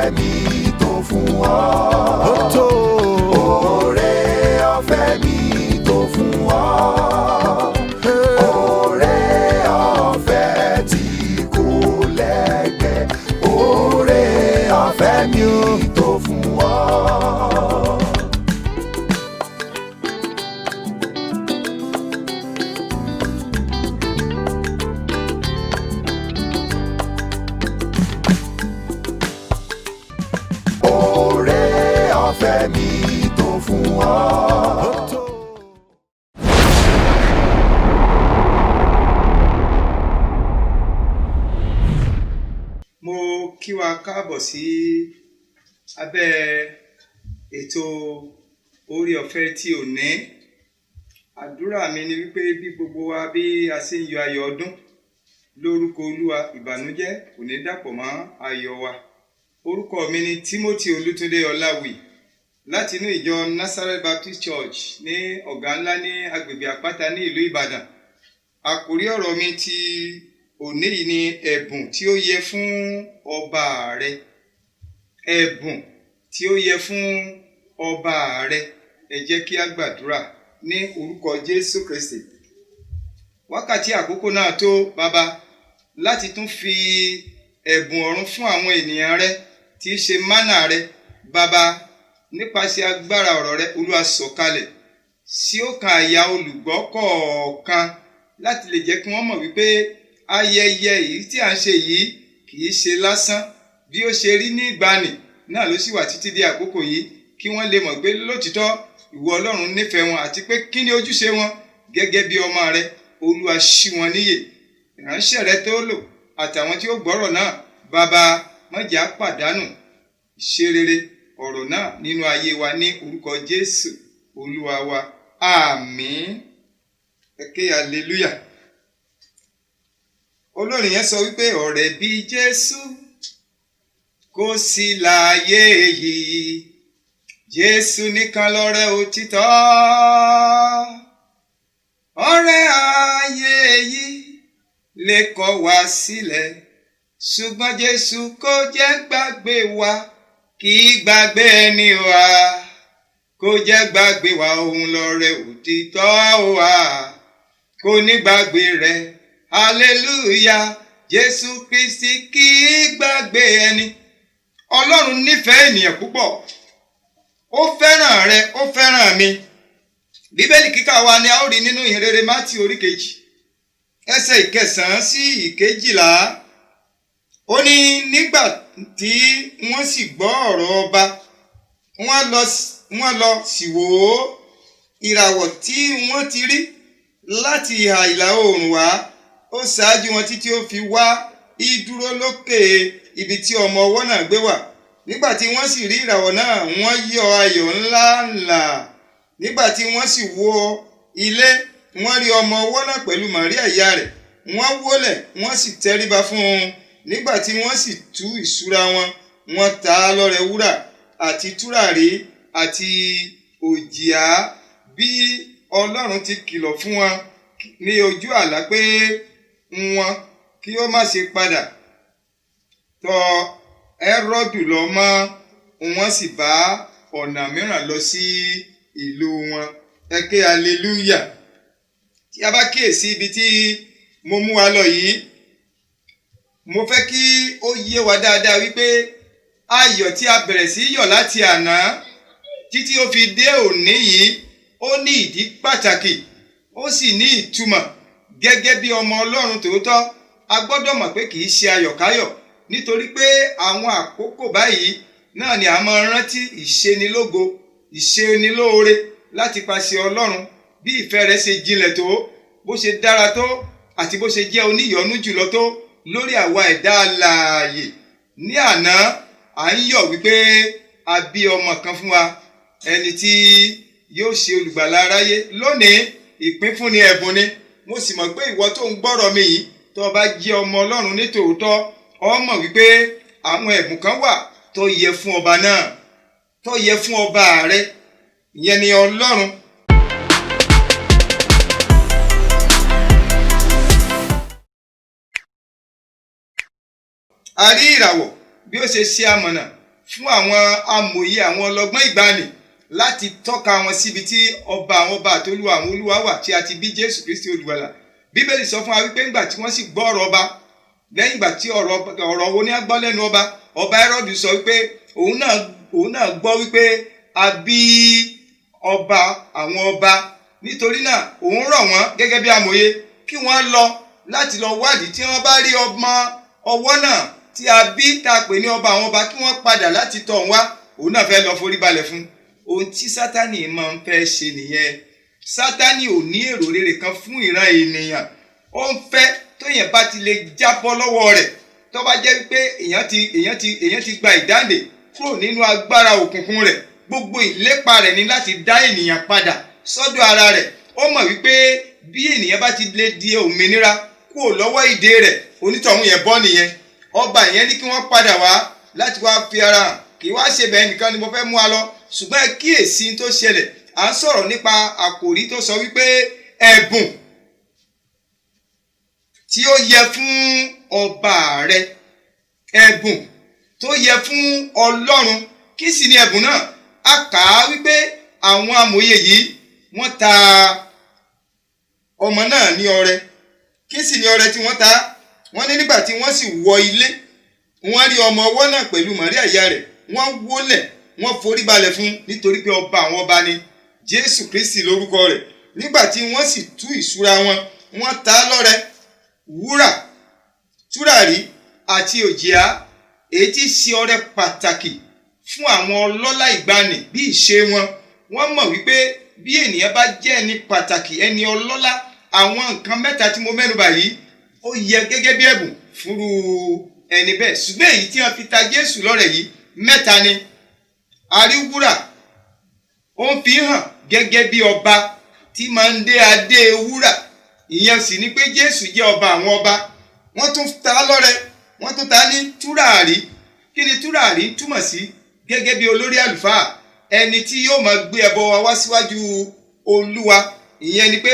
ọ̀fẹ́ mi tó fún ọ. Ó tó. Oore ọ̀fẹ́ mi tó fún ọ. Oore ọ̀fẹ́ tí kò lẹ́gbẹ́. Oore ọ̀fẹ́ mi tó fún ọ. Oore ọ̀fẹ́ mi tó fún ọ. Mo kí wa káàbọ̀ sí abẹ́ ètò oore ọ̀fẹ́ tí òní. Àdúrà mi ni wípé bí gbogbo wa bí a ṣe ń yọ ayọ̀ ọdún lórúkọ Olúwa, ìbànújẹ́ kò ní dàpọ̀ mọ́ ayọ̀ wa. Orúkọ mi ni Timothy Olútúndé Ọláwì láti inú ìjọ Nazareth Baptist Church ní ọ̀gá ńlá ní agbègbè Àpáta ní ìlú Ìbàdàn. Àkòrí ọ̀rọ̀ mi ti òní yìí ni ẹ̀bùn tí ó yẹ fún ọba rẹ. Ẹ̀bùn tí ó yẹ fún ọba rẹ. Ẹ jẹ́ kí a gbàdúrà ní orúkọ Jésù Kristi. Wákàtí àkókò náà tó bàbá láti tún fi ẹ̀bùn ọ̀run fún àwọn ènìyàn rẹ tí í ṣe mánà rẹ. Bàbá, nípasẹ̀ agbára ọ̀rọ̀ rẹ, Olúwa sọ̀kalẹ̀ sí ọkàn àyà olùgbọ́ kọ̀ọ̀kan láti lè jẹ́ kí wọ́n mọ̀ wípé ayẹyẹ yìí tí à ń ṣe yìí kì í ṣe lásán. Bí ó ṣe rí ní ìgbàanì náà ló sì wà títí di àkókò yìí, kí wọ́n lè mọ̀ pé lótìtọ́ ìwọ Ọlọ́run nífẹ̀ẹ́ wọn àti pé kí ni ojúṣe wọn gẹ́gẹ́ bí ọmọ rẹ. Olúwa ṣí wọn níyè. Ìránṣẹ́ rẹ tó lò àtàwọn tí ó gbọ́rọ̀ náà, bàbá, má jẹ́ á pàdánù ìṣe rere ọ̀rọ̀ náà nínú ayé wa ní orúkọ Jésù Olúwa wa. Àmín. Ẹ ké hallelujah. Olórin yẹn sọ wípé ọ̀rẹ́ bí Jésù kò sí láyé yìí. Jésù nìkan lọ̀rẹ́ òtítọ́. Ọ̀rẹ́ ayé yìí lè kọ̀ wá sílẹ̀, ṣùgbọ́n Jésù kò jẹ́ gbàgbé wa, kì í gbàgbé ẹni wa. Kò jẹ́ gbàgbé wa, òun lọ̀rẹ́ òtítọ́ wa, kò ní gbàgbé rẹ̀. Hallelujah. Jésù Kristi kì í gbàgbé ẹni. Ọlọ́run nífẹ̀ẹ́ ènìyàn púpọ̀. Ó fẹ́ràn rẹ, ó fẹ́ràn mi. Bíbélì kíkà wa ni a ó rí nínú ìhìnrere Mátíù orí 2, ẹsẹ̀ 9 sí 11. Ó ní nígbà tí wọ́n sì gbọ́ ọ̀rọ̀ ọba, wọ́n lọ sì wò ó. Ìràwọ̀ tí wọ́n ti rí láti ìhà ìlà oòrùn wá, ó ṣáájú wọn títí ó fi wá ìdúró lókè ibi tí ọmọ ọwọ́ náà gbé wà. Nígbà tí wọ́n sì rí ìràwọ̀ náà, wọ́n yọ̀ ayọ̀ ńláńlá. Nígbà tí wọ́n sì wọ ilé, wọ́n rí ọmọ ọwọ́ náà pẹ̀lú Màríà ìyá rẹ̀. Wọ́n wólẹ̀, wọ́n sì tẹríba fún un. Nígbà tí wọ́n sì tú ìṣúra wọn, wọ́n ta á lọ́rẹ wúrà àti tùràrí àti òjìá, bí Ọlọ́run ti kìlọ̀ fún wọn ní ojú àlá pé wọn kí ó má ṣe padà tọ̀ Hẹ́rọ́dù lọ mọ́. Wọ́n sì bá ọ̀nà mìíràn lọ sí ìlú wọn. Ẹ ké hallelujah. Tí a bá kíyèsí ibi tí mo mú wa lọ yìí, mo fẹ́ kí ó yé wa dáadáa wípé ayọ̀ tí a bẹ̀rẹ̀ sí yọ̀ láti àná títí ó fi dé òní yìí, ó ní ìdí pàtàkì, ó sì ní ìtumọ̀. Gẹ́gẹ́ bí ọmọ Ọlọ́run tòótọ́, a gbọ́dọ̀ mọ̀ pé kì í ṣe ayọ̀káyọ̀, nítorí pé àwọn àkókò báyìí náà ni a máa rántí ìṣenilógo, ìṣenilóore láti pàṣẹ Ọlọ́run, bí ìfẹ́ rẹ̀ ṣe jinlẹ̀ tó, bó ṣe dára tó, àti bó ṣe jẹ́ oníyọ́nú jùlọ tó lórí àwa ẹ̀dá alààyè. Ní àná, à ń yọ̀ wípé a bí ọmọ kan fún wa, ẹni tí yóò ṣe olùgbàlà aráyé. Lónìí, ìpínfúnni ẹ̀bùn ni. Mo sì mọ̀ pé ìwọ tó ń gbọ́rọ̀ mi yìí, tó bá jẹ́ ọmọ Ọlọ́run ní tòótọ́, ó mọ̀ wípé àwọn ẹ̀bùn kan wà tó yẹ fún ọba náà, tó yẹ fún ọba rẹ, ìyẹn ni Ọlọ́run. A rí ìràwọ̀ bí ó ṣe ṣe amọ̀nà fún àwọn amòye àwọn ọlọ́gbọ́n ìgbàanì láti tọ́ka wọn síbi tí ọba àwọn ọba àti olúwa àwọn olúwa wà tí a ti bí Jésù Kristi olùgbàlà. Bíbélì sọ fún wa wípé ńgbà tí wọ́n sì gbọ́ ọ̀rọ̀ ọba, lẹ́yìn ìgbà tí ọ̀rọ̀ wo ní a gbọ́ lẹ́nu ọba Hẹ́rọ́dù sọ wípé òun náà gbọ́ wípé a bí ọba àwọn ọba, nítorí náà òun rọ̀ wọ́n gẹ́gẹ́ bí amòye kí wọ́n lọ láti lọ wádìí tí wọ́n bá rí ọmọ ọwọ́ náà tí a bí tá a pè ní ọba àwọn ọba kí wọ́n padà láti tọ̀ wọ́n wá. Òun náà fẹ́ lọ forí balẹ̀ fún. Ohun tí Sátánì máa ń fẹ́ ṣe nìyẹn. Sátánì ò ní èrò rere kan fún ìran ènìyàn. Ó ń fẹ́ tóyàn bá ti lè jábọ́ lọ́wọ́ rẹ̀, tó bá jẹ́ wípé èèyàn ti gba ìdáǹdè kúrò nínú agbára òkùnkùn rẹ̀, gbogbo ìlépa rẹ̀ ni láti dá ènìyàn padà sọ́dọ̀ ara rẹ̀. Ó mọ̀ wípé bí ènìyàn bá ti lè di òmìnira kúrò lọ́wọ́ ìdè rẹ̀, onítọ̀hún yẹn bọ́ nìyẹn. Ọba yẹn ní kí wọ́n padà wá láti wá fi ara hàn. Kì í wá ṣe bẹ́ẹ̀ nìkan ni mo fẹ́ mú wa lọ, ṣùgbọ́n ẹ kíyèsí tó ṣẹlẹ̀. À ń sọ̀rọ̀ nípa àkòrí tó sọ wípé ẹ̀bùn tí ó yẹ fún ọba rẹ, ẹ̀bùn tó yẹ fún Ọlọ́run. Kí sì ni ẹ̀bùn náà? A kà á wípé àwọn amòye yìí wọ́n ta ọmọ náà ní ọrẹ. Kí sì ni ọrẹ tí wọ́n ta? Wọ́n ní nígbà tí wọ́n sì wọ ilé, wọ́n rí ọmọ ọwọ́ náà pẹ̀lú Màríà ìyá rẹ̀, wọ́n wólẹ̀, wọ́n forí balẹ̀ fún, nítorí pé ọba àwọn ọba ni Jésù Kristi lórúkọ rẹ̀. Nígbà tí wọ́n sì tú ìṣúra wọn, wọ́n ta lọ́rẹ wúrà, tùràrí àti òjìá, èyí tí ṣe ọrẹ pàtàkì fún àwọn ọlọ́lá ìgbàanì bí ìṣe wọn. Wọ́n mọ̀ wípé bí ènìyàn bá jẹ́ ẹni pàtàkì, ẹni ọlọ́lá, àwọn nǹkan mẹ́ta tí mo mẹ́nubà yìí ó yẹ gẹ́gẹ́ bí ẹ̀bùn fúnrú ẹni bẹ́ẹ̀. Ṣùgbọ́n èyí tí wọ́n fi ta Jésù lọ́rẹ yìí mẹ́ta ni. A rí wúrà, ó ń fi hàn gẹ́gẹ́ bí ọba tí máa ń dé adé wúrà. Ìyẹn sì ni pé Jésù jẹ́ ọba àwọn ọba. Wọ́n tún ta lọ́rẹ, wọ́n tún ta ní tùràrí. Kí ni tùràrí túmọ̀ sí? Gẹ́gẹ́ bí olórí àlùfáà, ẹni tí yóò máa gbé ẹbọ wa wá síwájú Olúwa. Ìyẹn ni pé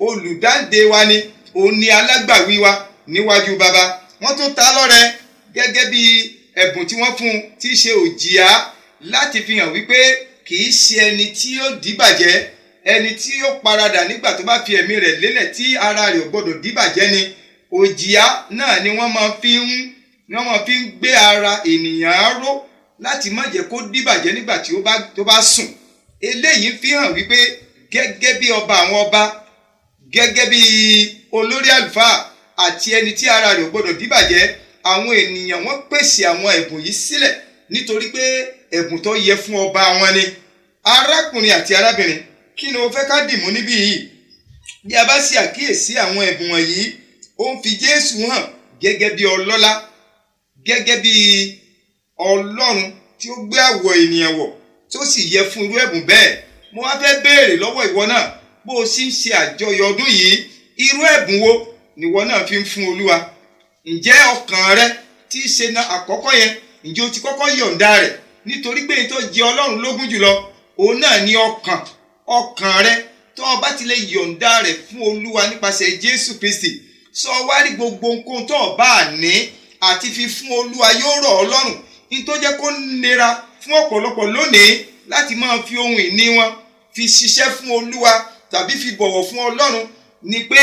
olùdáǹdè wa ni, òun ni alágbàwí wa níwájú baba. Wọ́n tún ta lọ́rẹ gẹ́gẹ́ bí ẹ̀bùn tí wọ́n fún un tí í ṣe òjìá, láti fi hàn wípé kì í ṣe ẹni tí yóò dìbàjẹ́, ẹni tí yóò paradà nígbà tó bá fi ẹ̀mí rẹ̀ lélẹ̀ tí ara rẹ̀ ò gbọdọ̀ dìbàjẹ́ ni. Òjìá náà ni wọ́n máa fi ń gbé ara ènìyàn ró láti má jẹ́ kó dìbàjẹ́ nígbà tí ó bá sùn. Eléyìí fi hàn wípé gẹ́gẹ́ bí ọba àwọn ọba, gẹ́gẹ́ bí olórí àlùfáà àti ẹni tí ara rẹ̀ ò gbọdọ̀ dìbàjẹ́, àwọn ènìyàn wọ́n pèsè àwọn ẹ̀bùn yìí sílẹ̀ nítorí pé ẹ̀bùn tó yẹ fún ọba wọn ni. Arákùnrin àti arábìnrin, kí ni o fẹ́ ká dìmú níbí yìí? Bí a bá ṣe àkíyèsí àwọn ẹ̀bùn wọ̀nyí, ó ń fi Jésù hàn gẹ́gẹ́ bí ọlọ́lá, gẹ́gẹ́ bí Ọlọ́run tí ó gbé àwọ̀ ènìyàn wọ̀ tó sì yẹ fún irú ẹ̀bùn bẹ́ẹ̀. Mo wá fẹ́ béèrè lọ́wọ́ ìwọ náà, bó o sì ń ṣe àjọyọ̀ ọdún yìí, irú ẹ̀bùn wo nìwọ náà fi ń fún Olúwa? Ǹjẹ́ ọkàn rẹ tí í ṣe àkọ́kọ́ yẹn, ǹjẹ́ o ti kọ́kọ́ yọ̀ǹda rẹ̀? Nítorí pé tó jẹ Ọlọ́run lógún jùlọ, òun náà ni ọkàn rẹ. Tó o bá ti lè yọ̀ǹda rẹ̀ fún Olúwa nípasẹ̀ Jésù Kristi, sọ wá rí gbogbo nǹkan tó o bá ní àti fi fún Olúwa yóò rọ̀ ọ́ lọ́rùn. Ní tó jẹ́ kó nira fún ọ̀pọ̀lọpọ̀ lónìí láti máa fi ohun ìní wọn fi ṣiṣẹ́ fún Olúwa tàbí fi bọ̀wọ̀ fún Ọlọ́run ni pé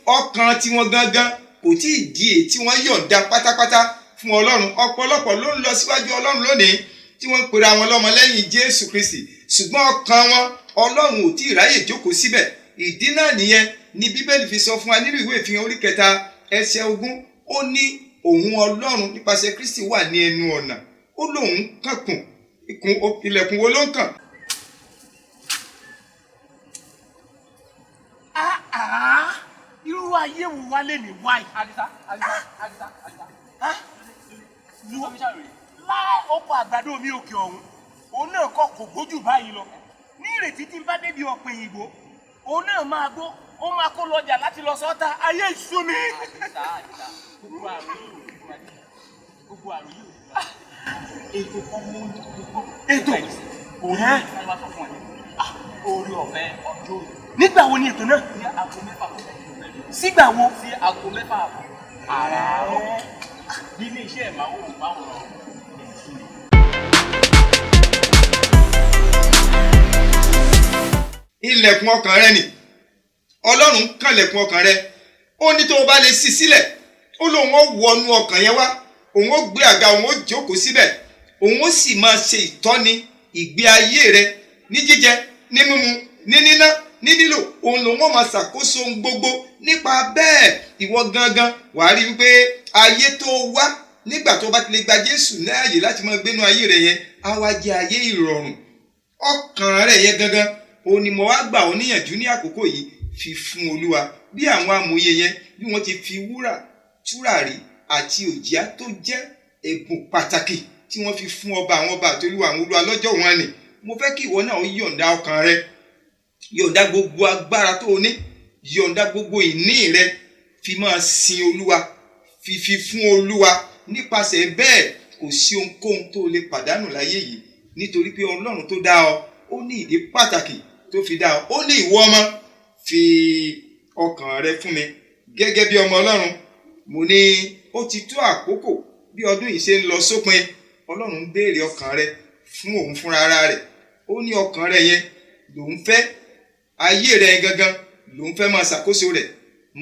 ọkàn tiwọn gangan kò tí ì di èyí tí wọ́n yọ̀ǹda pátápátá fún Ọlọ́run. Ọ̀pọ̀lọpọ̀ ló ń lọ síwájú Ọlọ́run lónìí tí wọ́n ń pera wọn lọ́mọ lẹ́yìn Jésù Kristi, ṣùgbọ́n ọkàn wọn Ọlọ́run ò tí ì ráyè jókòó síbẹ̀. Ìdí náà nìyẹn ni Bíbélì fi sọ fún wa nínú ìwé Ìfihàn orí 3 ẹsẹ̀ 20. Ó ní òun Ọlọ́run nípasẹ̀ Kristi wà ní ẹnu ọ̀nà. Ó lóun kànkùn, ilẹ̀kùn wo ló ń kàn? Irú ayé wo wá lè ní wáyé? Àdìsá. Láì ọkọ̀ àgbàdo mi òkè ọ̀hún, òun náà kọ́ kò gbójú báyìí lọ. Ní ìrètí tí n bá débi ọ̀pẹ ìgbò, òun náà máa gbó, ó máa kó lọ́jà láti lọ sọ́ta. Ayé ìṣú mi. Àdìsá, gbogbo àrùn yìí. Ètò kan mú ètò òun ní wọ́n sọ fún ẹ. Orí ọ̀fẹ́ ọjọ́ òní. Nígbà wo ni ètò náà? Ní aago 6. Sígbà wo? Sí aago 6 àràárọ̀. Bí ilé iṣẹ́ ìmáwó máa ń rọrùn. ilẹ̀kùn ọkàn rẹ nì. Ọlọ́run kànlẹ̀kùn ọkàn rẹ. Ó ní tó o bá lè ṣí sílẹ̀, ó lóun ó wọnú ọkàn yẹn wá, òun ó gbé àga, òun ó jókòó síbẹ̀, òun ó sì máa ṣe ìtọ́ni ìgbé ayé rẹ ní jíjẹ, ní mímu, ní níná, ní lílò. Òun lòun ó máa ṣàkóso ohun gbogbo. Nípa bẹ́ẹ̀, ìwọ gangan wàá rí wípé ayé tó wá nígbà tó bá ti lè gba Jésù láàyè láti máa gbénú ayé rẹ yẹn, á wá jẹ́ ayé ìrọ̀rùn. Ọkàn rẹ yẹn gangan, òun ni mo wá gbà ọ́ níyànjú ní àkókò yìí, fi fún Olúwa. Bí àwọn amòye yẹn bí wọ́n ti fi wúrà, tùràrí àti òjìá tó jẹ́ ẹ̀bùn pàtàkì tí wọ́n fi fún ọba àwọn ọba àti Olúwa àwọn Olúwa lọ́jọ́ wọn ni. Mo fẹ́ kí ìwọ náà ó yọ̀ǹda ọkàn rẹ, yọ̀ǹda gbogbo agbára tó o ní, yọ̀ǹda gbogbo ìní rẹ, fi máa sin Olúwa, fi fún Olúwa. Nípasẹ̀ bẹ́ẹ̀, kò sí ohunkóhun tó lè pàdánù láyé yìí, nítorí pé Ọlọ́run tó dá ọ, ó ní ìdí pàtàkì tó fi dá ọ. Ó ní ìwọ ọmọ, fi ọkàn rẹ fún mi gẹ́gẹ́ bí ọmọ Ọlọ́run. Mo ní ó ti tó àkókò bí ọdún yìí ṣe ń lọ sópin. Ọlọ́run ń béèrè ọkàn rẹ fún òun fúnra ara rẹ̀. Ó ní ọkàn rẹ yẹn lòun fẹ́, ayé rẹ gangan lòun fẹ́ máa ṣàkóso rẹ̀.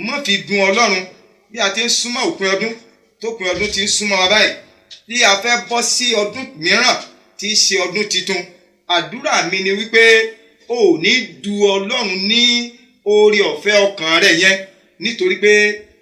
Má fi dùn Ọlọ́run. Bí a ti ń súnmọ́ òpin ọdún, tópin ọdún ti ń súnmọ́ wa báyìí, bí a fẹ́ bọ́ sí ọdún mìíràn tí í ṣe ọdún titun, àdúrà mi ni wípé o ò ní du Ọlọ́run ní oore ọ̀fẹ́ ọkàn rẹ yẹn, nítorí pé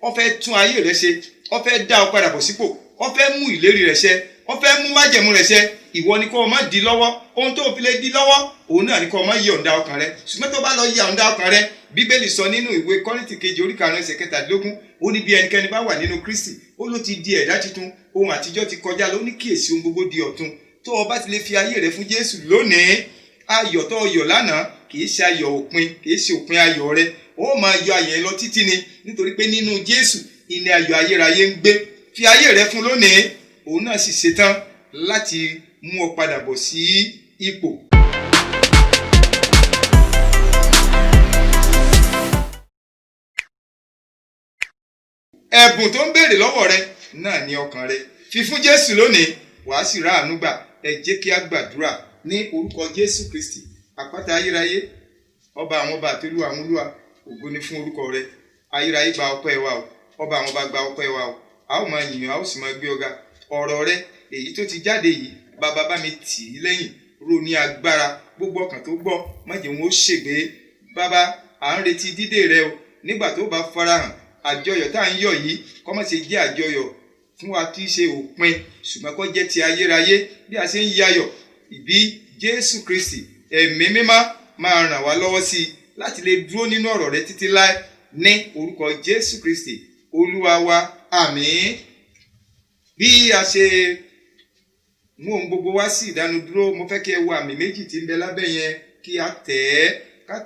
ó fẹ́ tún ayé rẹ ṣe, ó fẹ́ dá ọ padà bọ̀ sípò, ó fẹ́ mú ìlérí rẹ ṣẹ, ó fẹ́ mú májẹ̀mú rẹ ṣẹ. Ìwọ ni kó o má di lọ́wọ́. Ohun tó fi lè di lọ́wọ́, òun náà ni kó o má yọ̀ǹda ọkàn rẹ. Ṣùgbọ́n tó bá lọ yọ̀ǹda ọkàn rẹ, Bíbélì sọ nínú ìwé Kọ́ríńtì kejì orí 5:17, ó ní bí ẹnikẹ́ni bá wà nínú Kristi, ó ló ti di ẹ̀dá titun, ohun àtijọ́ ti kọjá lọ, ó ní kíyèsí ohun gbogbo di ọ̀tun. Tó o bá ti lè fi ayé rẹ fún Jésù lónìí, ayọ̀ tó o yọ̀ lánàá kì í ṣe ayọ̀ òpin, kì í ṣe òpin ayọ̀ rẹ. Ó máa yọ ayọ̀ yẹn lọ títí ni, nítorí pé nínú Jésù ìní ayọ̀ ayérayé ń gbé. Fi ayé rẹ fún lónìí, òun náà sì ṣetán láti mú ọ padà bọ̀ sí ipò. Ẹ̀bùn tó ń béèrè lọ́wọ́ rẹ náà ni ọkàn rẹ. Fi fún Jésù lónìí, wàá sì rá àánú gbà. Ẹ jẹ́ kí a gbàdúrà ní orúkọ Jésù Kristi, àpáta ayérayé, ọba àwọn ọba àti Olúwa àwọn Olúwa. Ògo ni fún orúkọ rẹ. Ayérayé gba ọpẹ́ wa o, ọba àwọn ọba gba ọpẹ́ wa o. A ó máa yìn ọ́, a ó sì máa gbé ọ̀gá. Ọ̀rọ̀ rẹ èyí tó ti jáde yìí, bàbá bá mi tì í lẹ́yìn, ró ní agbára. Gbogbo ọkàn tó gbọ́, má jẹ́ wọn ó ṣègbé. Bàbá, à ń retí dídé rẹ o. Nígbà tó bá farahàn, àjọyọ̀ tá à ń yọ̀ yìí kó má ṣe jẹ́ àjọyọ̀ fún wa tí í ṣe òpin, ṣùgbọ́n kó jẹ́ ti ayérayé. Bí a ṣe ń yayọ̀ ìbí Jésù Kristi, ẹ̀mí mímọ́ máa ràn wá lọ́wọ́ sí i láti lè dúró nínú ọ̀rọ̀ rẹ títí láé, ní orúkọ Jésù Kristi Olúwa wa. Àmín. Bí a ṣe mú ohun gbogbo wá sí ìdánudúró, mo fẹ́ kí ẹ wo àmì méjì tí ń bẹ lábẹ́ yẹn, kí a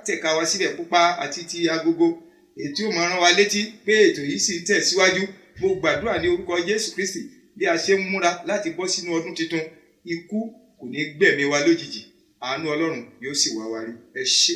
tẹ̀ka wá síbẹ̀ pupa àti ti agogo, èyí tí ó máa rán wa létí pé ètò yìí sì ń tẹ̀síwájú. Mo gbàdúrà ní orúkọ Jésù Kristi, bí a ṣe ń múra láti bọ́ sínú ọdún tuntun, ikú kò ní gbẹ̀mí wa lójijì, àánú Ọlọ́run yóò sì wá wa rí. Ẹ ṣé.